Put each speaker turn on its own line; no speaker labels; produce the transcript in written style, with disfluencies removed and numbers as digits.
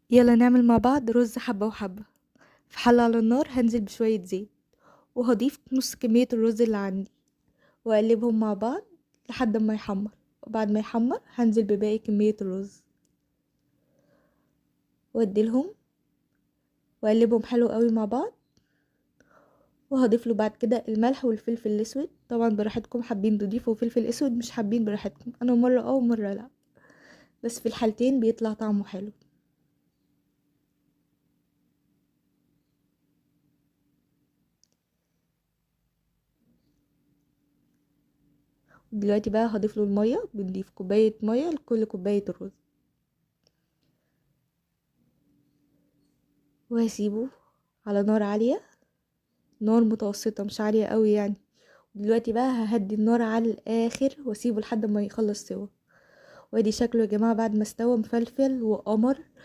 يلا نعمل مع بعض رز حبة وحبة. في حلة على النار هنزل بشوية زيت، وهضيف نص كمية الرز اللي عندي، واقلبهم مع بعض لحد ما يحمر. وبعد ما يحمر هنزل بباقي كمية الرز واديلهم واقلبهم حلو قوي مع بعض. وهضيف له بعد كده الملح والفلفل الاسود، طبعا براحتكم، حابين تضيفوا فلفل اسود مش حابين براحتكم. انا مرة ومرة لا، بس في الحالتين بيطلع طعمه حلو. دلوقتي بقى هضيف له المية، بنضيف كوباية مية لكل كوباية الرز، وهسيبه على نار عالية، نار متوسطة مش عالية قوي يعني. دلوقتي بقى ههدي النار على الاخر واسيبه لحد ما يخلص سوا. وادي شكله يا جماعة بعد ما استوى، مفلفل وقمر.